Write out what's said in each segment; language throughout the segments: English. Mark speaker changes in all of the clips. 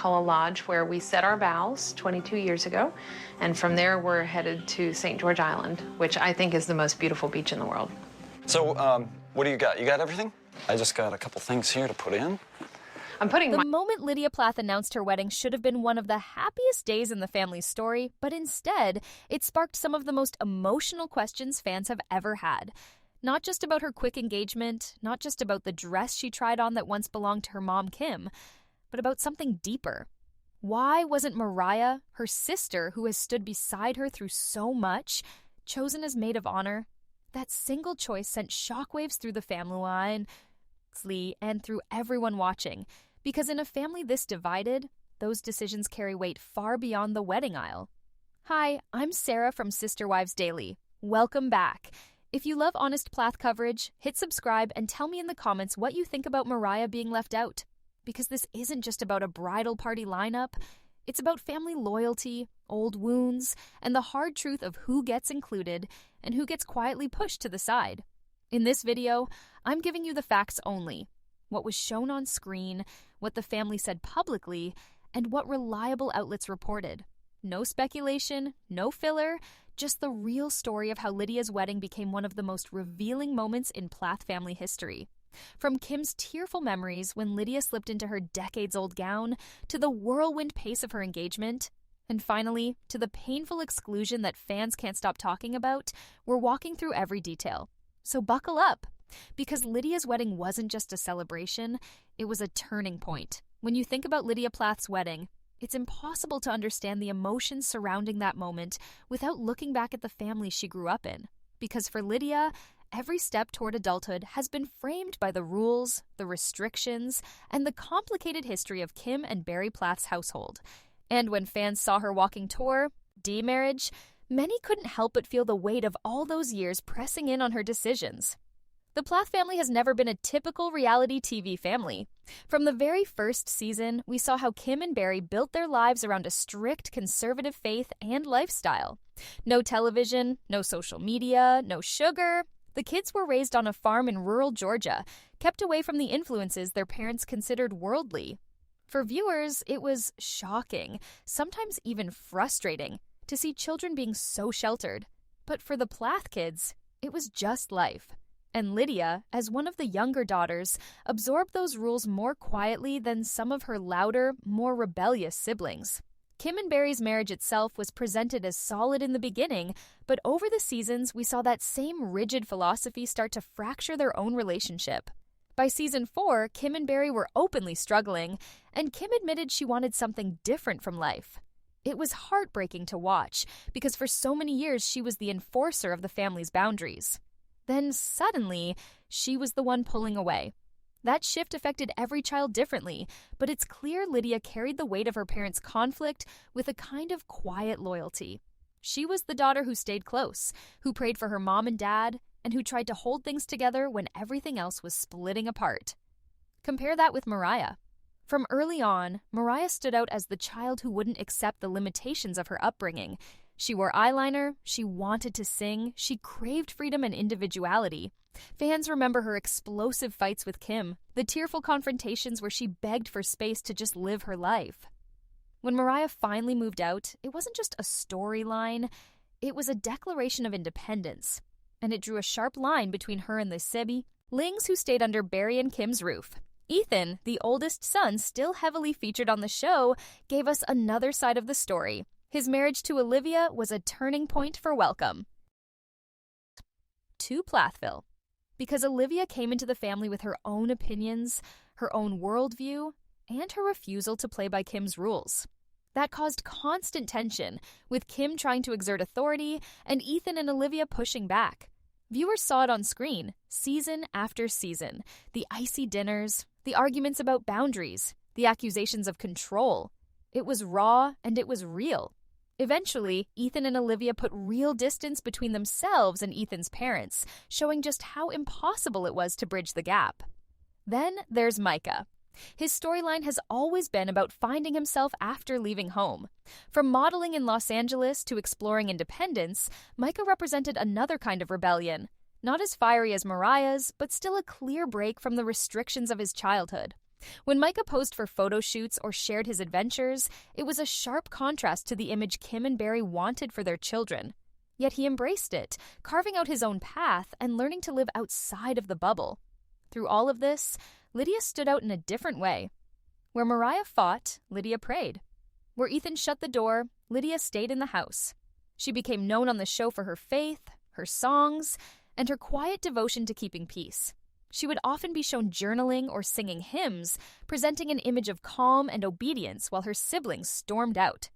Speaker 1: call a lodge where we set our vows 22 years ago. And from there, we're headed to St. George Island, which I think is the most beautiful beach in the world.
Speaker 2: So, what do you got? You got everything? I just got a couple things here to put in.
Speaker 3: The moment Lydia Plath announced her wedding should have been one of the happiest days in the family's story, but instead, it sparked some of the most emotional questions fans have ever had. Not just about her quick engagement, not just about the dress she tried on that once belonged to her mom, Kim, but about something deeper. Why wasn't Mariah, her sister who has stood beside her through so much, chosen as maid of honor? That single choice sent shockwaves through the family line and through everyone watching, because in a family this divided, those decisions carry weight far beyond the wedding aisle. Hi, I'm Sarah from Sister Wives Daily. Welcome back. If you love honest Plath coverage, hit subscribe and tell me in the comments what you think about Mariah being left out. Because this isn't just about a bridal party lineup, it's about family loyalty, old wounds, and the hard truth of who gets included and who gets quietly pushed to the side. In this video, I'm giving you the facts only. What was shown on screen, what the family said publicly, and what reliable outlets reported. No speculation, no filler, just the real story of how Lydia's wedding became one of the most revealing moments in Plath family history. From Kim's tearful memories when Lydia slipped into her decades-old gown, to the whirlwind pace of her engagement, and finally, to the painful exclusion that fans can't stop talking about, we're walking through every detail. So buckle up, because Lydia's wedding wasn't just a celebration, it was a turning point. When you think about Lydia Plath's wedding, it's impossible to understand the emotions surrounding that moment without looking back at the family she grew up in. Because for Lydia, every step toward adulthood has been framed by the rules, the restrictions, and the complicated history of Kim and Barry Plath's household. And when fans saw her walking toward marriage, many couldn't help but feel the weight of all those years pressing in on her decisions. The Plath family has never been a typical reality TV family. From the very first season, we saw how Kim and Barry built their lives around a strict conservative faith and lifestyle. No television, no social media, no sugar. The kids were raised on a farm in rural Georgia, kept away from the influences their parents considered worldly. For viewers, it was shocking, sometimes even frustrating, to see children being so sheltered. But for the Plath kids, it was just life. And Lydia, as one of the younger daughters, absorbed those rules more quietly than some of her louder, more rebellious siblings. Kim and Barry's marriage itself was presented as solid in the beginning, but over the seasons, we saw that same rigid philosophy start to fracture their own relationship. By season 4, Kim and Barry were openly struggling, and Kim admitted she wanted something different from life. It was heartbreaking to watch, because for so many years she was the enforcer of the family's boundaries. Then suddenly, she was the one pulling away. That shift affected every child differently, but it's clear Lydia carried the weight of her parents' conflict with a kind of quiet loyalty. She was the daughter who stayed close, who prayed for her mom and dad, and who tried to hold things together when everything else was splitting apart. Compare that with Mariah. From early on, Mariah stood out as the child who wouldn't accept the limitations of her upbringing. She wore eyeliner, she wanted to sing, she craved freedom and individuality. Fans remember her explosive fights with Kim, the tearful confrontations where she begged for space to just live her life. When Mariah finally moved out, it wasn't just a storyline, it was a declaration of independence. And it drew a sharp line between her and the siblings who stayed under Barry and Kim's roof. Ethan, the oldest son still heavily featured on the show, gave us another side of the story. His marriage to Olivia was a turning point for welcome to Plathville, because Olivia came into the family with her own opinions, her own worldview, and her refusal to play by Kim's rules. That caused constant tension, with Kim trying to exert authority and Ethan and Olivia pushing back. Viewers saw it on screen, season after season. The icy dinners, the arguments about boundaries, the accusations of control. It was raw and it was real. Eventually, Ethan and Olivia put real distance between themselves and Ethan's parents, showing just how impossible it was to bridge the gap. Then there's Micah. His storyline has always been about finding himself after leaving home. From modeling in Los Angeles to exploring independence, Micah represented another kind of rebellion. Not as fiery as Mariah's, but still a clear break from the restrictions of his childhood. When Micah posed for photo shoots or shared his adventures, it was a sharp contrast to the image Kim and Barry wanted for their children. Yet he embraced it, carving out his own path and learning to live outside of the bubble. Through all of this, Lydia stood out in a different way. Where Mariah fought, Lydia prayed. Where Ethan shut the door, Lydia stayed in the house. She became known on the show for her faith, her songs, and her quiet devotion to keeping peace. She would often be shown journaling or singing hymns, presenting an image of calm and obedience while her siblings stormed out.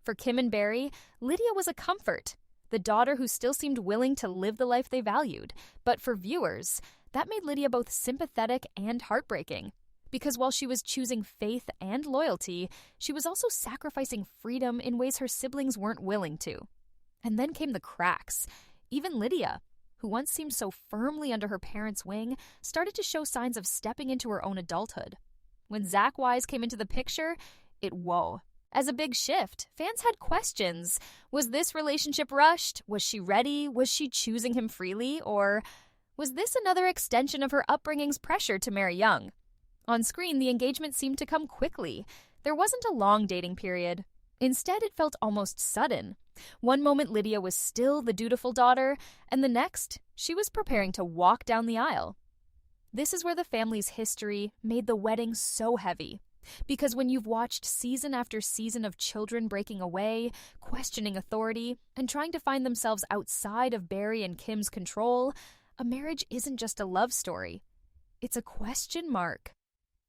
Speaker 3: For Kim and Barry, Lydia was a comfort, the daughter who still seemed willing to live the life they valued. But for viewers, that made Lydia both sympathetic and heartbreaking. Because while she was choosing faith and loyalty, she was also sacrificing freedom in ways her siblings weren't willing to. And then came the cracks. Even Lydia, who once seemed so firmly under her parents' wing, started to show signs of stepping into her own adulthood. When Zach Wise came into the picture, whoa. As a big shift, fans had questions. Was this relationship rushed? Was she ready? Was she choosing him freely? Or was this another extension of her upbringing's pressure to marry young? On screen, the engagement seemed to come quickly. There wasn't a long dating period. Instead, it felt almost sudden. One moment, Lydia was still the dutiful daughter, and the next, she was preparing to walk down the aisle. This is where the family's history made the wedding so heavy. Because when you've watched season after season of children breaking away, questioning authority, and trying to find themselves outside of Barry and Kim's control, a marriage isn't just a love story. It's a question mark.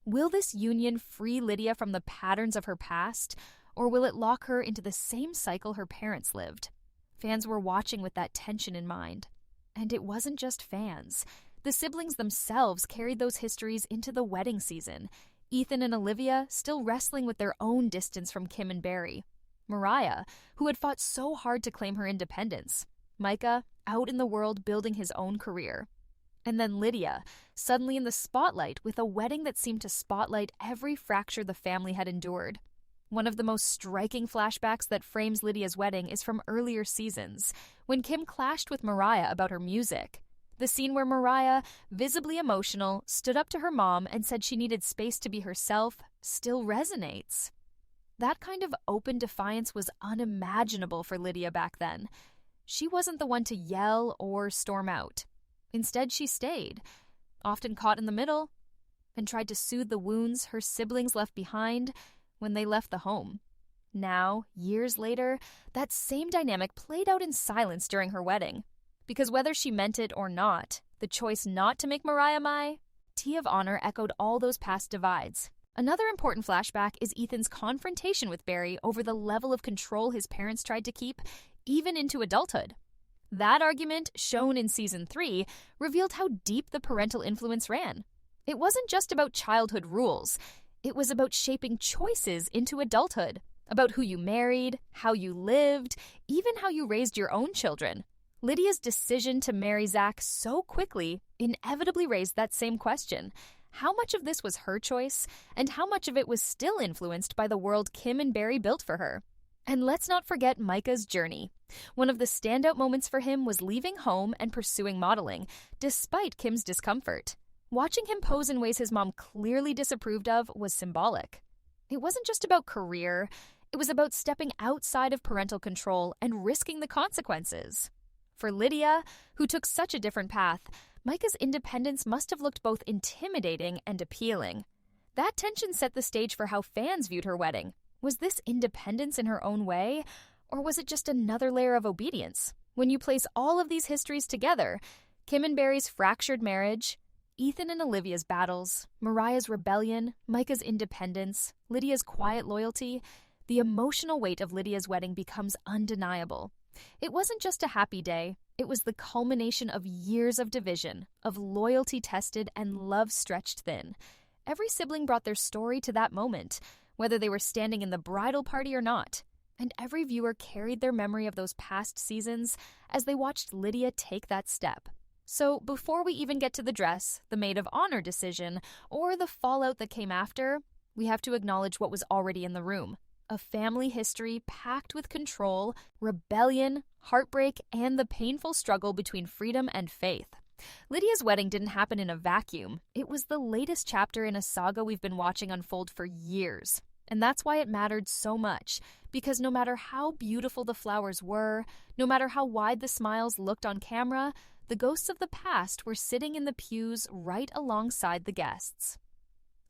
Speaker 3: Will this union free Lydia from the patterns of her past, or will it lock her into the same cycle her parents lived? Fans were watching with that tension in mind. And it wasn't just fans. The siblings themselves carried those histories into the wedding season. Ethan and Olivia still wrestling with their own distance from Kim and Barry. Mariah, who had fought so hard to claim her independence. Micah, out in the world building his own career. And then Lydia, suddenly in the spotlight with a wedding that seemed to spotlight every fracture the family had endured. One of the most striking flashbacks that frames Lydia's wedding is from earlier seasons, when Kim clashed with Mariah about her music. The scene where Mariah, visibly emotional, stood up to her mom and said she needed space to be herself still resonates. That kind of open defiance was unimaginable for Lydia back then. She wasn't the one to yell or storm out. Instead, she stayed, often caught in the middle, and tried to soothe the wounds her siblings left behind when they left the home. Now, years later, that same dynamic played out in silence during her wedding. Because whether she meant it or not, the choice not to make Mariah my tea of honor echoed all those past divides. Another important flashback is Ethan's confrontation with Barry over the level of control his parents tried to keep, even into adulthood. That argument, shown in Season 3, revealed how deep the parental influence ran. It wasn't just about childhood rules. It was about shaping choices into adulthood, about who you married, how you lived, even how you raised your own children. Lydia's decision to marry Zach so quickly inevitably raised that same question. How much of this was her choice, and how much of it was still influenced by the world Kim and Barry built for her? And let's not forget Micah's journey. One of the standout moments for him was leaving home and pursuing modeling, despite Kim's discomfort. Watching him pose in ways his mom clearly disapproved of was symbolic. It wasn't just about career, it was about stepping outside of parental control and risking the consequences. For Lydia, who took such a different path, Micah's independence must have looked both intimidating and appealing. That tension set the stage for how fans viewed her wedding. Was this independence in her own way, or was it just another layer of obedience? When you place all of these histories together, Kim and Barry's fractured marriage, Ethan and Olivia's battles, Mariah's rebellion, Micah's independence, Lydia's quiet loyalty, the emotional weight of Lydia's wedding becomes undeniable. It wasn't just a happy day, it was the culmination of years of division, of loyalty tested and love stretched thin. Every sibling brought their story to that moment, whether they were standing in the bridal party or not. And every viewer carried their memory of those past seasons as they watched Lydia take that step. So before we even get to the dress, the maid of honor decision, or the fallout that came after, we have to acknowledge what was already in the room. A family history packed with control, rebellion, heartbreak, and the painful struggle between freedom and faith. Lydia's wedding didn't happen in a vacuum. It was the latest chapter in a saga we've been watching unfold for years. And that's why it mattered so much, because no matter how beautiful the flowers were, no matter how wide the smiles looked on camera, the ghosts of the past were sitting in the pews right alongside the guests.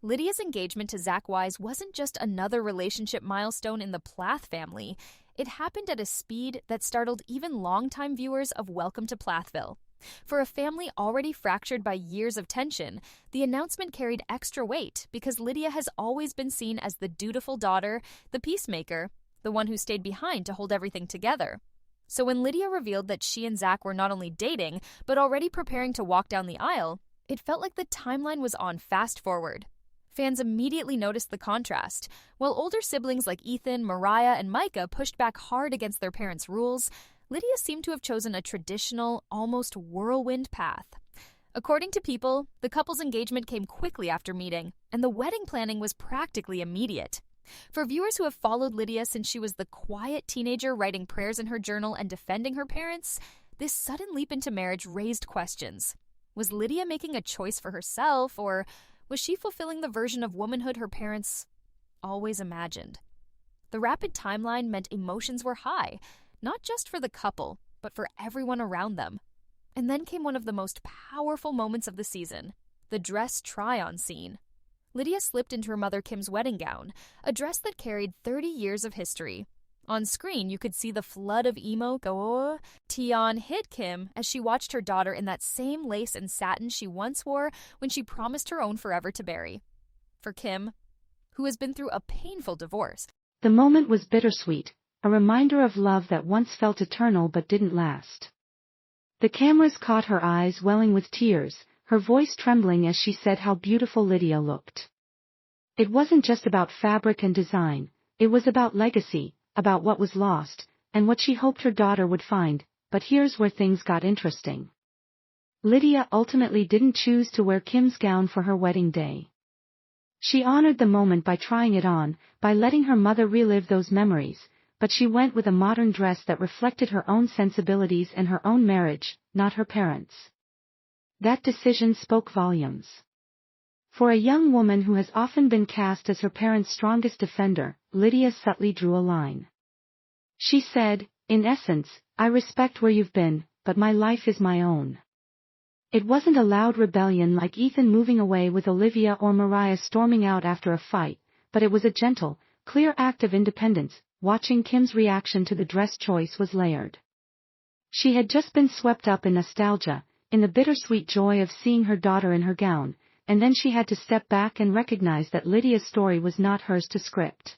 Speaker 3: Lydia's engagement to Zach Wise wasn't just another relationship milestone in the Plath family. It happened at a speed that startled even longtime viewers of Welcome to Plathville. For a family already fractured by years of tension, the announcement carried extra weight because Lydia has always been seen as the dutiful daughter, the peacemaker, the one who stayed behind to hold everything together. So when Lydia revealed that she and Zach were not only dating, but already preparing to walk down the aisle, it felt like the timeline was on fast forward. Fans immediately noticed the contrast. While older siblings like Ethan, Mariah, and Micah pushed back hard against their parents' rules, Lydia seemed to have chosen a traditional, almost whirlwind path. According to People, the couple's engagement came quickly after meeting, and the wedding planning was practically immediate. For viewers who have followed Lydia since she was the quiet teenager writing prayers in her journal and defending her parents, this sudden leap into marriage raised questions. Was Lydia making a choice for herself, or was she fulfilling the version of womanhood her parents always imagined? The rapid timeline meant emotions were high, not just for the couple, but for everyone around them. And then came one of the most powerful moments of the season, the dress try-on scene. Lydia slipped into her mother Kim's wedding gown, a dress that carried 30 years of history. On screen, you could see the flood of emo go. Tion hit Kim as she watched her daughter in that same lace and satin she once wore when she promised her own forever to Barry. For Kim, who has been through a painful divorce,
Speaker 4: the moment was bittersweet, a reminder of love that once felt eternal but didn't last. The cameras caught her eyes welling with tears, her voice trembling as she said how beautiful Lydia looked. It wasn't just about fabric and design, it was about legacy, about what was lost, and what she hoped her daughter would find, but here's where things got interesting. Lydia ultimately didn't choose to wear Kim's gown for her wedding day. She honored the moment by trying it on, by letting her mother relive those memories, but she went with a modern dress that reflected her own sensibilities and her own marriage, not her parents'. That decision spoke volumes. For a young woman who has often been cast as her parents' strongest defender, Lydia subtly drew a line. She said, in essence, I respect where you've been, but my life is my own. It wasn't a loud rebellion like Ethan moving away with Olivia or Mariah storming out after a fight, but it was a gentle, clear act of independence. Watching Kim's reaction to the dress choice was layered. She had just been swept up in nostalgia, in the bittersweet joy of seeing her daughter in her gown, and then she had to step back and recognize that Lydia's story was not hers to script.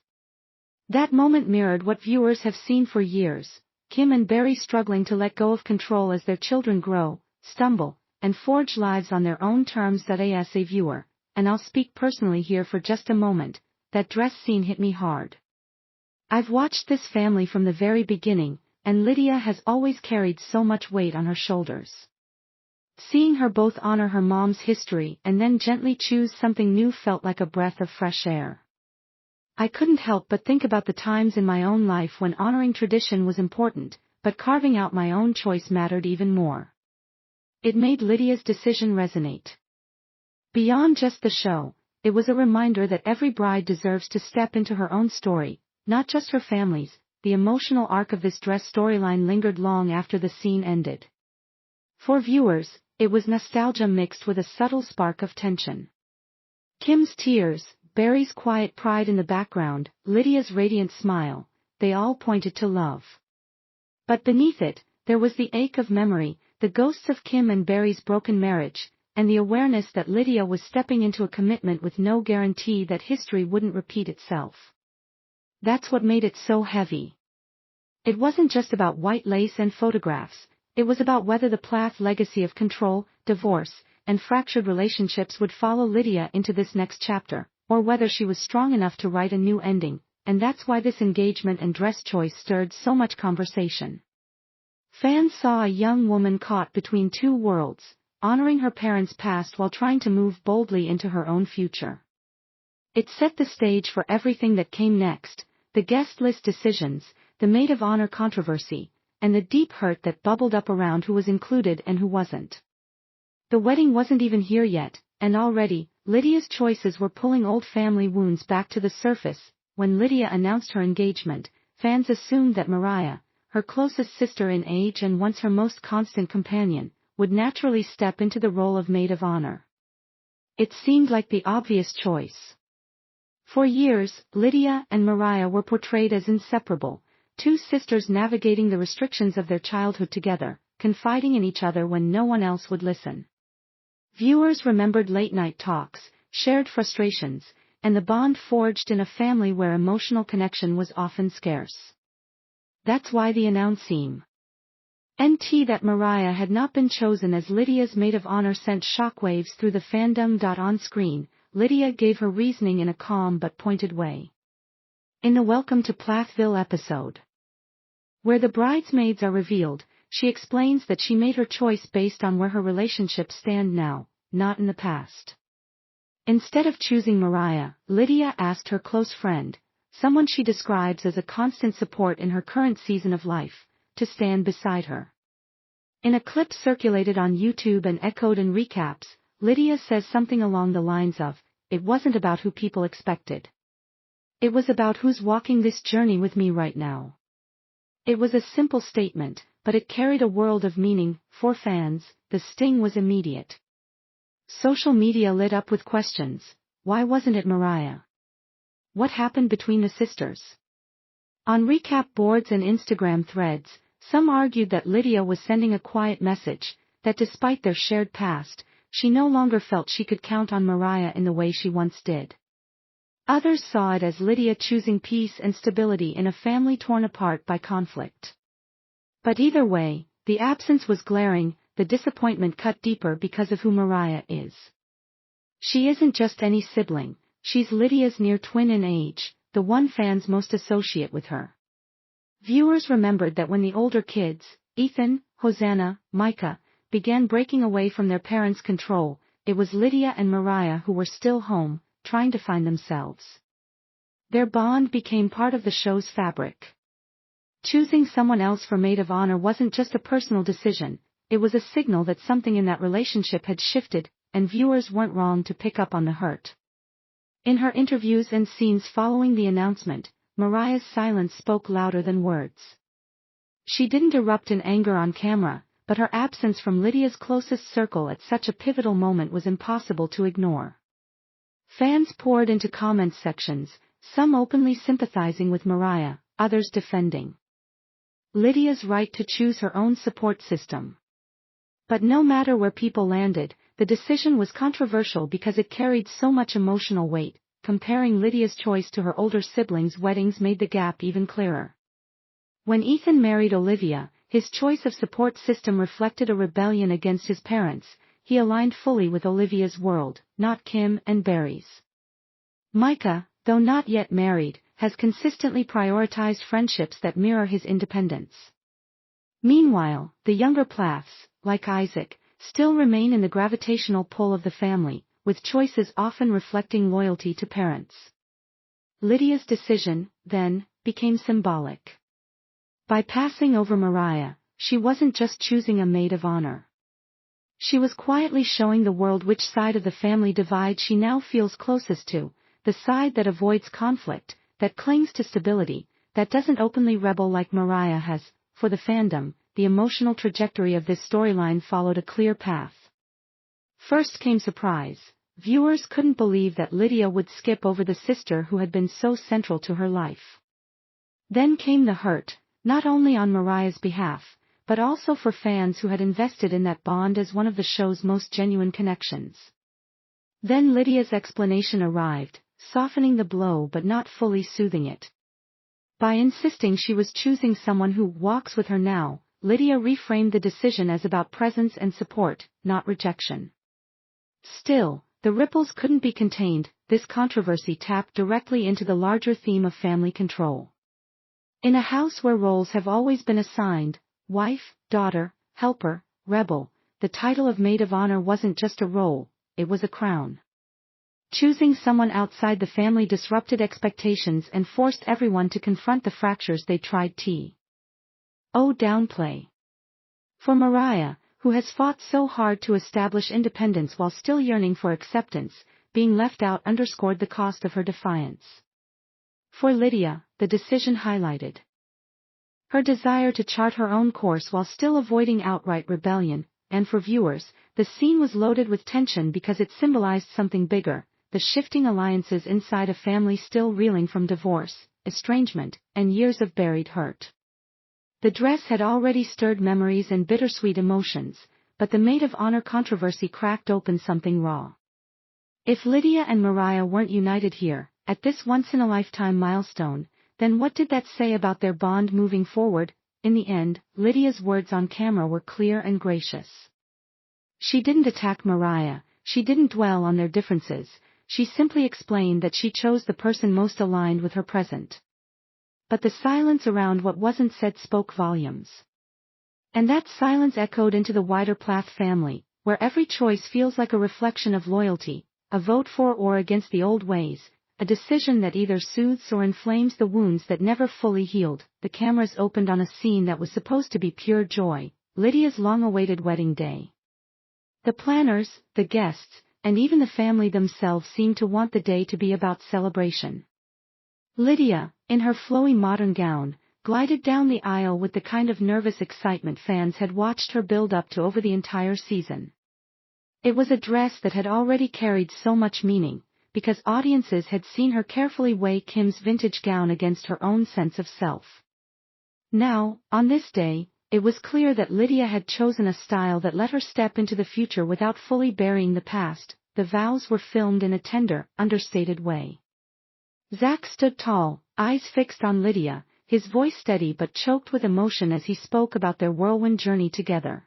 Speaker 4: That moment mirrored what viewers have seen for years, Kim and Barry struggling to let go of control as their children grow, stumble, and forge lives on their own terms. As a viewer, and I'll speak personally here for just a moment, that dress scene hit me hard. I've watched this family from the very beginning, and Lydia has always carried so much weight on her shoulders. Seeing her both honor her mom's history and then gently choose something new felt like a breath of fresh air. I couldn't help but think about the times in my own life when honoring tradition was important, but carving out my own choice mattered even more. It made Lydia's decision resonate. Beyond just the show, it was a reminder that every bride deserves to step into her own story, not just her family's. The emotional arc of this dress storyline lingered long after the scene ended. For viewers, it was nostalgia mixed with a subtle spark of tension. Kim's tears, Barry's quiet pride in the background, Lydia's radiant smile, they all pointed to love. But beneath it, there was the ache of memory, the ghosts of Kim and Barry's broken marriage, and the awareness that Lydia was stepping into a commitment with no guarantee that history wouldn't repeat itself. That's what made it so heavy. It wasn't just about white lace and photographs, it was about whether the Plath legacy of control, divorce, and fractured relationships would follow Lydia into this next chapter, or whether she was strong enough to write a new ending, and that's why this engagement and dress choice stirred so much conversation. Fans saw a young woman caught between two worlds, honoring her parents' past while trying to move boldly into her own future. It set the stage for everything that came next, the guest list decisions, the maid of honor controversy, and the deep hurt that bubbled up around who was included and who wasn't. The wedding wasn't even here yet, and already, Lydia's choices were pulling old family wounds back to the surface. When Lydia announced her engagement, fans assumed that Mariah, her closest sister in age and once her most constant companion, would naturally step into the role of maid of honor. It seemed like the obvious choice. For years, Lydia and Mariah were portrayed as inseparable, two sisters navigating the restrictions of their childhood together, confiding in each other when no one else would listen. Viewers remembered late-night talks, shared frustrations, and the bond forged in a family where emotional connection was often scarce. That's why the announceme that Mariah had not been chosen as Lydia's maid of honor sent shockwaves through the fandom. On screen, Lydia gave her reasoning in a calm but pointed way. In the Welcome to Plathville episode, where the bridesmaids are revealed, she explains that she made her choice based on where her relationships stand now, not in the past. Instead of choosing Mariah, Lydia asked her close friend, someone she describes as a constant support in her current season of life, to stand beside her. In a clip circulated on YouTube and echoed in recaps, Lydia says something along the lines of, "It wasn't about who people expected. It was about who's walking this journey with me right now." It was a simple statement, but it carried a world of meaning. For fans, the sting was immediate. Social media lit up with questions. Why wasn't it Mariah? What happened between the sisters? On recap boards and Instagram threads, some argued that Lydia was sending a quiet message, that despite their shared past, she no longer felt she could count on Mariah in the way she once did. Others saw it as Lydia choosing peace and stability in a family torn apart by conflict. But either way, the absence was glaring, the disappointment cut deeper because of who Mariah is. She isn't just any sibling, she's Lydia's near twin in age, the one fans most associate with her. Viewers remembered that when the older kids, Ethan, Hosanna, Micah, began breaking away from their parents' control, it was Lydia and Mariah who were still home, trying to find themselves. Their bond became part of the show's fabric. Choosing someone else for maid of honor wasn't just a personal decision, it was a signal that something in that relationship had shifted, and viewers weren't wrong to pick up on the hurt. In her interviews and scenes following the announcement, Mariah's silence spoke louder than words. She didn't erupt in anger on camera, but her absence from Lydia's closest circle at such a pivotal moment was impossible to ignore. Fans poured into comment sections, some openly sympathizing with Mariah, others defending Lydia's right to choose her own support system. But no matter where people landed, the decision was controversial because it carried so much emotional weight. Comparing Lydia's choice to her older siblings' weddings made the gap even clearer. When Ethan married Olivia, his choice of support system reflected a rebellion against his parents. He aligned fully with Olivia's world, not Kim and Barry's. Micah, though not yet married, has consistently prioritized friendships that mirror his independence. Meanwhile, the younger Plaths, like Isaac, still remain in the gravitational pull of the family, with choices often reflecting loyalty to parents. Lydia's decision, then, became symbolic. By passing over Mariah, she wasn't just choosing a maid of honor. She was quietly showing the world which side of the family divide she now feels closest to, the side that avoids conflict, that clings to stability, that doesn't openly rebel like Mariah has. For the fandom, the emotional trajectory of this storyline followed a clear path. First came surprise. Viewers couldn't believe that Lydia would skip over the sister who had been so central to her life. Then came the hurt, not only on Mariah's behalf, but also for fans who had invested in that bond as one of the show's most genuine connections. Then Lydia's explanation arrived, softening the blow but not fully soothing it. By insisting she was choosing someone who walks with her now, Lydia reframed the decision as about presence and support, not rejection. Still, the ripples couldn't be contained. This controversy tapped directly into the larger theme of family control. In a house where roles have always been assigned, wife, daughter, helper, rebel, the title of maid of honor wasn't just a role, it was a crown. Choosing someone outside the family disrupted expectations and forced everyone to confront the fractures they tried to downplay. For Mariah, who has fought so hard to establish independence while still yearning for acceptance, being left out underscored the cost of her defiance. For Lydia, the decision highlighted her desire to chart her own course while still avoiding outright rebellion, and for viewers, the scene was loaded with tension because it symbolized something bigger, the shifting alliances inside a family still reeling from divorce, estrangement, and years of buried hurt. The dress had already stirred memories and bittersweet emotions, but the maid of honor controversy cracked open something raw. If Lydia and Mariah weren't united here, at this once-in-a-lifetime milestone, then what did that say about their bond moving forward? In the end, Lydia's words on camera were clear and gracious. She didn't attack Mariah, she didn't dwell on their differences, she simply explained that she chose the person most aligned with her present. But the silence around what wasn't said spoke volumes. And that silence echoed into the wider Plath family, where every choice feels like a reflection of loyalty, a vote for or against the old ways, a decision that either soothes or inflames the wounds that never fully healed. The cameras opened on a scene that was supposed to be pure joy, Lydia's long-awaited wedding day. The planners, the guests, and even the family themselves seemed to want the day to be about celebration. Lydia, in her flowy modern gown, glided down the aisle with the kind of nervous excitement fans had watched her build up to over the entire season. It was a dress that had already carried so much meaning, because audiences had seen her carefully weigh Kim's vintage gown against her own sense of self. Now, on this day, it was clear that Lydia had chosen a style that let her step into the future without fully burying the past. The vows were filmed in a tender, understated way. Zach stood tall, eyes fixed on Lydia, his voice steady but choked with emotion as he spoke about their whirlwind journey together.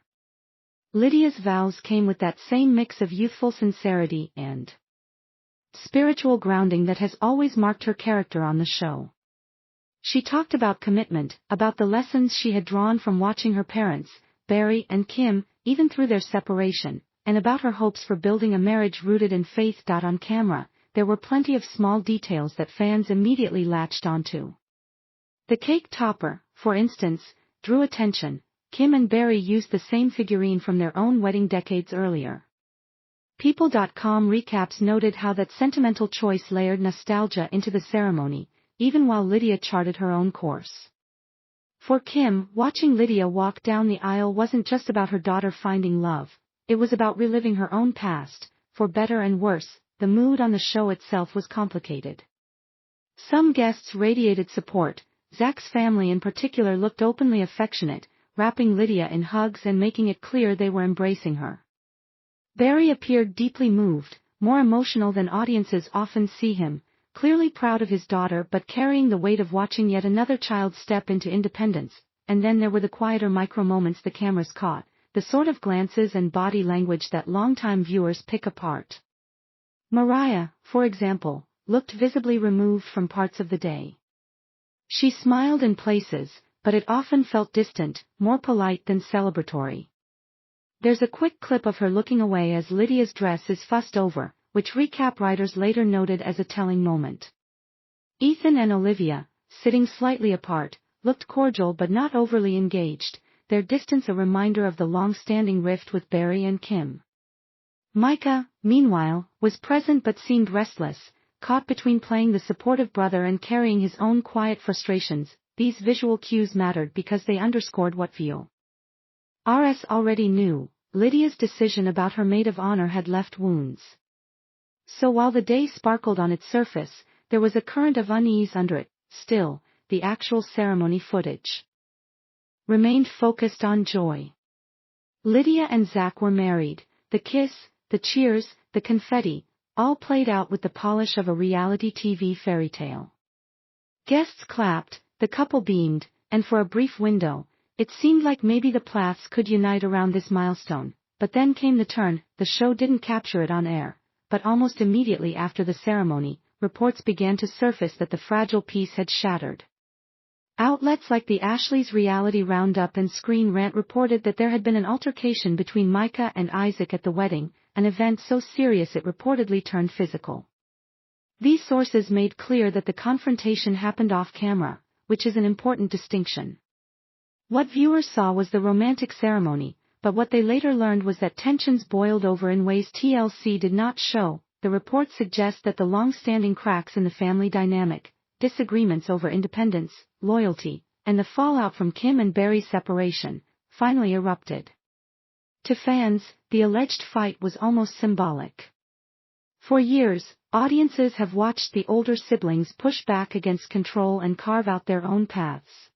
Speaker 4: Lydia's vows came with that same mix of youthful sincerity and spiritual grounding that has always marked her character on the show. She talked about commitment, about the lessons she had drawn from watching her parents, Barry and Kim, even through their separation, and about her hopes for building a marriage rooted in faith. On camera, there were plenty of small details that fans immediately latched onto. The cake topper, for instance, drew attention. Kim and Barry used the same figurine from their own wedding decades earlier. People.com recaps noted how that sentimental choice layered nostalgia into the ceremony, even while Lydia charted her own course. For Kim, watching Lydia walk down the aisle wasn't just about her daughter finding love, it was about reliving her own past. For better and worse, the mood on the show itself was complicated. Some guests radiated support. Zach's family in particular looked openly affectionate, wrapping Lydia in hugs and making it clear they were embracing her. Barry appeared deeply moved, more emotional than audiences often see him, clearly proud of his daughter but carrying the weight of watching yet another child step into independence. And then there were the quieter micro-moments the cameras caught, the sort of glances and body language that longtime viewers pick apart. Mariah, for example, looked visibly removed from parts of the day. She smiled in places, but it often felt distant, more polite than celebratory. There's a quick clip of her looking away as Lydia's dress is fussed over, which recap writers later noted as a telling moment. Ethan and Olivia, sitting slightly apart, looked cordial but not overly engaged, their distance a reminder of the long-standing rift with Barry and Kim. Micah, meanwhile, was present but seemed restless, caught between playing the supportive brother and carrying his own quiet frustrations. These visual cues mattered because they underscored what viewers already knew. Lydia's decision about her maid of honor had left wounds. So while the day sparkled on its surface, there was a current of unease under it. Still, the actual ceremony footage remained focused on joy. Lydia and Zach were married. The kiss, the cheers, the confetti, all played out with the polish of a reality TV fairy tale. Guests clapped, the couple beamed, and for a brief window, it seemed like maybe the Plaths could unite around this milestone. But then came the turn. The show didn't capture it on air, but almost immediately after the ceremony, reports began to surface that the fragile peace had shattered. Outlets like the Ashley's Reality Roundup and Screen Rant reported that there had been an altercation between Micah and Isaac at the wedding, an event so serious it reportedly turned physical. These sources made clear that the confrontation happened off camera, which is an important distinction. What viewers saw was the romantic ceremony, but what they later learned was that tensions boiled over in ways TLC did not show. The report suggests that the long-standing cracks in the family dynamic, disagreements over independence, loyalty, and the fallout from Kim and Barry's separation, finally erupted. To fans, the alleged fight was almost symbolic. For years, audiences have watched the older siblings push back against control and carve out their own paths.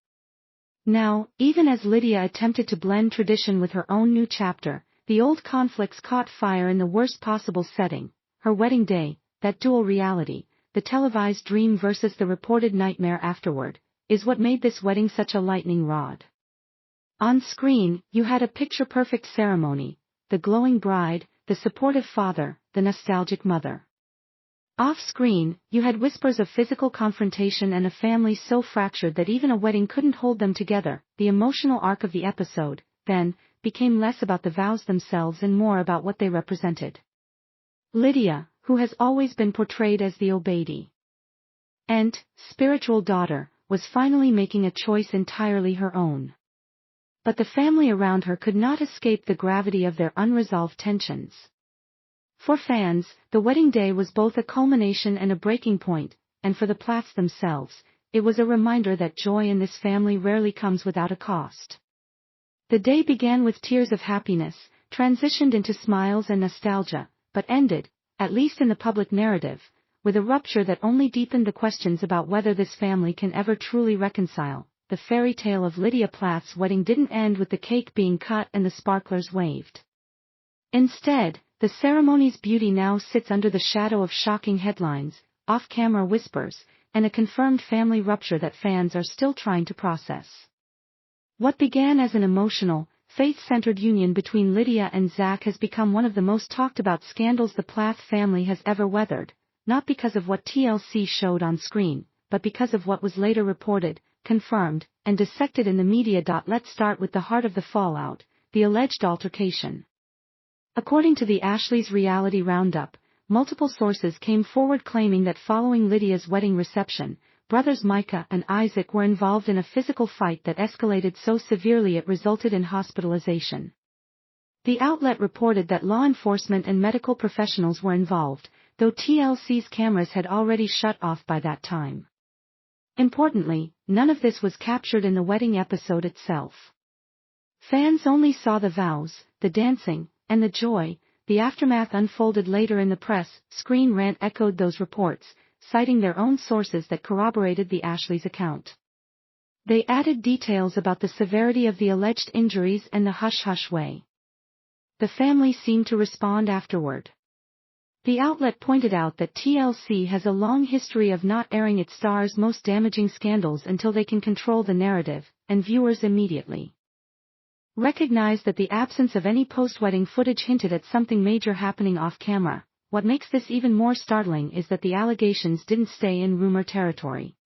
Speaker 4: Now, even as Lydia attempted to blend tradition with her own new chapter, the old conflicts caught fire in the worst possible setting. Her wedding day, that dual reality, the televised dream versus the reported nightmare afterward, is what made this wedding such a lightning rod. On screen, you had a picture-perfect ceremony, the glowing bride, the supportive father, the nostalgic mother. Off-screen, you had whispers of physical confrontation and a family so fractured that even a wedding couldn't hold them together. The emotional arc of the episode, then, became less about the vows themselves and more about what they represented. Lydia, who has always been portrayed as the obedient and spiritual daughter, was finally making a choice entirely her own. But the family around her could not escape the gravity of their unresolved tensions. For fans, the wedding day was both a culmination and a breaking point, and for the Plaths themselves, it was a reminder that joy in this family rarely comes without a cost. The day began with tears of happiness, transitioned into smiles and nostalgia, but ended, at least in the public narrative, with a rupture that only deepened the questions about whether this family can ever truly reconcile. The fairy tale of Lydia Plath's wedding didn't end with the cake being cut and the sparklers waved. Instead, the ceremony's beauty now sits under the shadow of shocking headlines, off-camera whispers, and a confirmed family rupture that fans are still trying to process. What began as an emotional, faith-centered union between Lydia and Zach has become one of the most talked-about scandals the Plath family has ever weathered, not because of what TLC showed on screen, but because of what was later reported, confirmed, and dissected in the media. Let's start with the heart of the fallout, the alleged altercation. According to the Ashley's Reality Roundup, multiple sources came forward claiming that following Lydia's wedding reception, brothers Micah and Isaac were involved in a physical fight that escalated so severely it resulted in hospitalization. The outlet reported that law enforcement and medical professionals were involved, though TLC's cameras had already shut off by that time. Importantly, none of this was captured in the wedding episode itself. Fans only saw the vows, the dancing, and the joy. The aftermath unfolded later in the press. Screen Rant echoed those reports, citing their own sources that corroborated the Ashley's account. They added details about the severity of the alleged injuries and the hush-hush way the family seemed to respond afterward. The outlet pointed out that TLC has a long history of not airing its stars' most damaging scandals until they can control the narrative, and viewers immediately recognized that the absence of any post-wedding footage hinted at something major happening off-camera. What makes this even more startling is that the allegations didn't stay in rumor territory.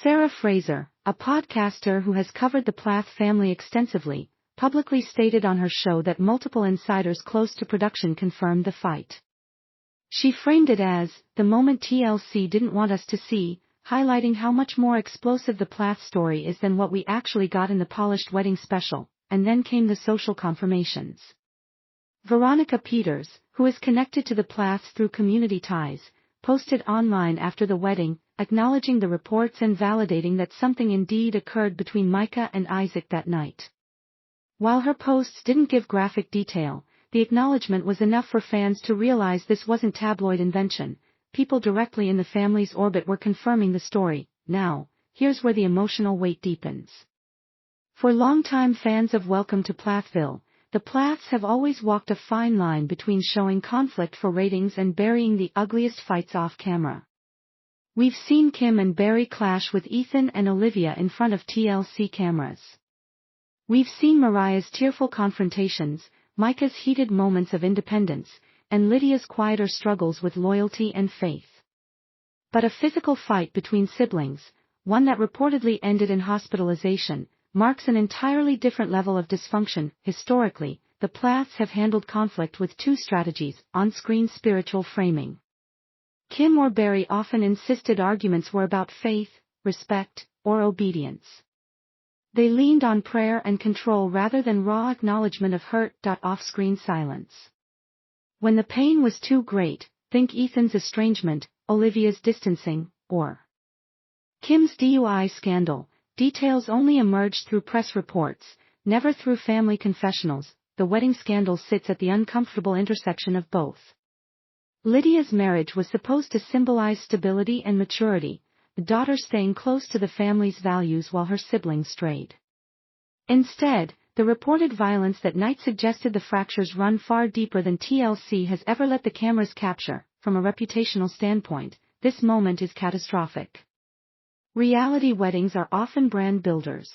Speaker 4: Sarah Fraser, a podcaster who has covered the Plath family extensively, publicly stated on her show that multiple insiders close to production confirmed the fight. She framed it as, the moment TLC didn't want us to see, highlighting how much more explosive the Plath story is than what we actually got in the polished wedding special, and then came the social confirmations. Veronica Peters, who is connected to the Plaths through community ties, posted online after the wedding, acknowledging the reports and validating that something indeed occurred between Micah and Isaac that night. While her posts didn't give graphic detail, the acknowledgement was enough for fans to realize this wasn't tabloid invention. People directly in the family's orbit were confirming the story. Now, here's where the emotional weight deepens. For longtime fans of Welcome to Plathville, the Plaths have always walked a fine line between showing conflict for ratings and burying the ugliest fights off camera. We've seen Kim and Barry clash with Ethan and Olivia in front of TLC cameras. We've seen Mariah's tearful confrontations, Micah's heated moments of independence, and Lydia's quieter struggles with loyalty and faith. But a physical fight between siblings, one that reportedly ended in hospitalization, marks an entirely different level of dysfunction. Historically, the Plaths have handled conflict with two strategies: on-screen spiritual framing. Kim or Barry often insisted arguments were about faith, respect, or obedience. They leaned on prayer and control rather than raw acknowledgement of hurt. Off-screen silence. When the pain was too great, think Ethan's estrangement, Olivia's distancing, or Kim's DUI scandal. Details only emerged through press reports, never through family confessionals. The wedding scandal sits at the uncomfortable intersection of both. Lydia's marriage was supposed to symbolize stability and maturity, the daughter staying close to the family's values while her siblings strayed. Instead, the reported violence that night suggested the fractures run far deeper than TLC has ever let the cameras capture. From a reputational standpoint, this moment is catastrophic. Reality weddings are often brand builders.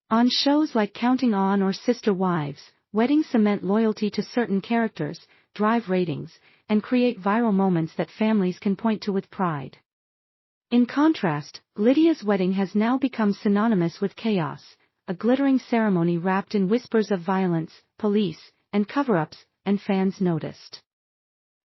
Speaker 4: On shows like Counting On or Sister Wives, weddings cement loyalty to certain characters, drive ratings, and create viral moments that families can point to with pride. In contrast, Lydia's wedding has now become synonymous with chaos, a glittering ceremony wrapped in whispers of violence, police, and cover-ups, and fans noticed.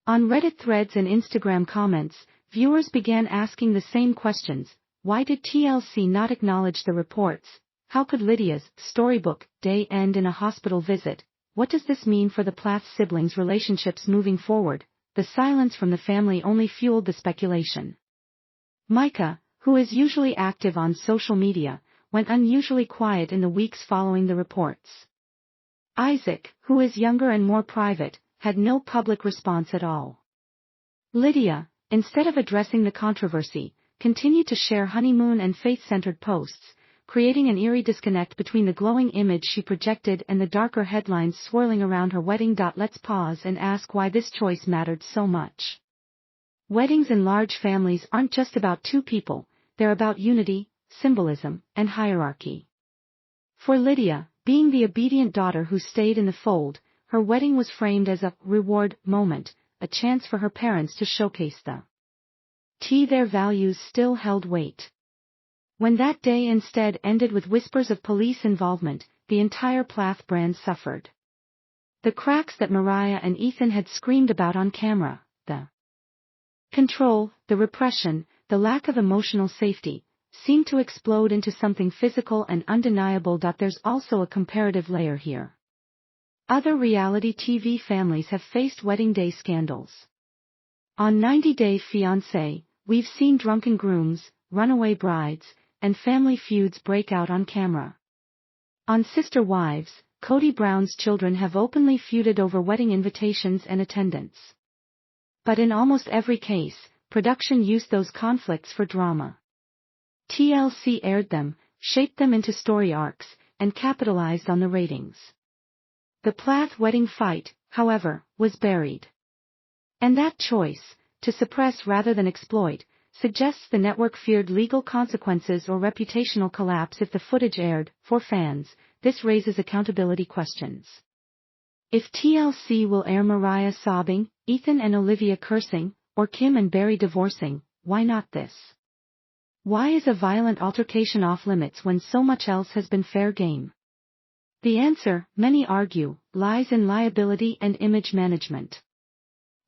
Speaker 4: On Reddit threads and Instagram comments, viewers began asking the same questions. Why did TLC not acknowledge the reports? How could Lydia's storybook day end in a hospital visit? What does this mean for the Plath siblings' relationships moving forward? The silence from the family only fueled the speculation. Micah, who is usually active on social media, went unusually quiet in the weeks following the reports. Isaac, who is younger and more private, had no public response at all. Lydia, instead of addressing the controversy, continued to share honeymoon and faith-centered posts, creating an eerie disconnect between the glowing image she projected and the darker headlines swirling around her wedding. Let's pause and ask why this choice mattered so much. Weddings in large families aren't just about two people, they're about unity, symbolism, and hierarchy. For Lydia, being the obedient daughter who stayed in the fold, her wedding was framed as a reward moment, a chance for her parents to showcase their values still held weight. When that day instead ended with whispers of police involvement, the entire Plath brand suffered. The cracks that Mariah and Ethan had screamed about on camera, the control, the repression, the lack of emotional safety, seemed to explode into something physical and undeniable. There's also a comparative layer here. Other reality TV families have faced wedding day scandals. On 90 Day Fiancé, we've seen drunken grooms, runaway brides, and family feuds break out on camera. On Sister Wives, Cody Brown's children have openly feuded over wedding invitations and attendance. But in almost every case, production used those conflicts for drama. TLC aired them, shaped them into story arcs, and capitalized on the ratings. The Plath wedding fight, however, was buried. And that choice, to suppress rather than exploit, suggests the network feared legal consequences or reputational collapse if the footage aired. For fans, this raises accountability questions. If TLC will air Mariah sobbing, Ethan and Olivia cursing, or Kim and Barry divorcing, why not this? Why is a violent altercation off limits when so much else has been fair game? The answer, many argue, lies in liability and image management.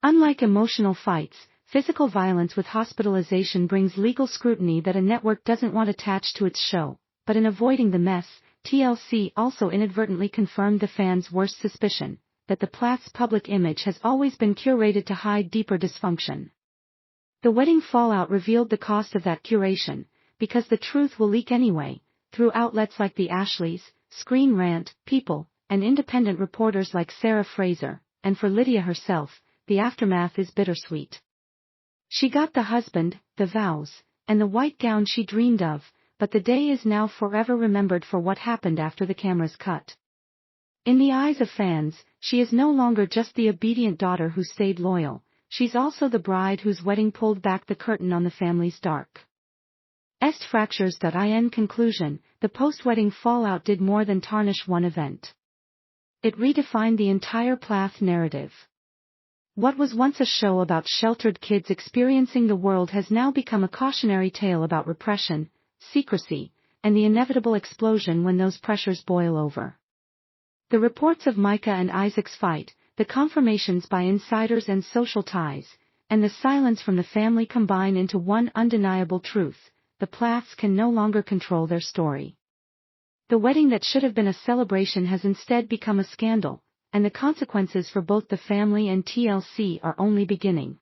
Speaker 4: Unlike emotional fights, physical violence with hospitalization brings legal scrutiny that a network doesn't want attached to its show, but in avoiding the mess, TLC also inadvertently confirmed the fans' worst suspicion, that the Plath's public image has always been curated to hide deeper dysfunction. The wedding fallout revealed the cost of that curation, because the truth will leak anyway, through outlets like the Ashleys, Screen Rant, People, and independent reporters like Sarah Fraser, and for Lydia herself, the aftermath is bittersweet. She got the husband, the vows, and the white gown she dreamed of, but the day is now forever remembered for what happened after the cameras cut. In the eyes of fans, she is no longer just the obedient daughter who stayed loyal, she's also the bride whose wedding pulled back the curtain on the family's dark fractures. In conclusion, the post-wedding fallout did more than tarnish one event. It redefined the entire Plath narrative. What was once a show about sheltered kids experiencing the world has now become a cautionary tale about repression, secrecy, and the inevitable explosion when those pressures boil over. The reports of Micah and Isaac's fight, the confirmations by insiders and social ties, and the silence from the family combine into one undeniable truth: the Plaths can no longer control their story. The wedding that should have been a celebration has instead become a scandal, and the consequences for both the family and TLC are only beginning.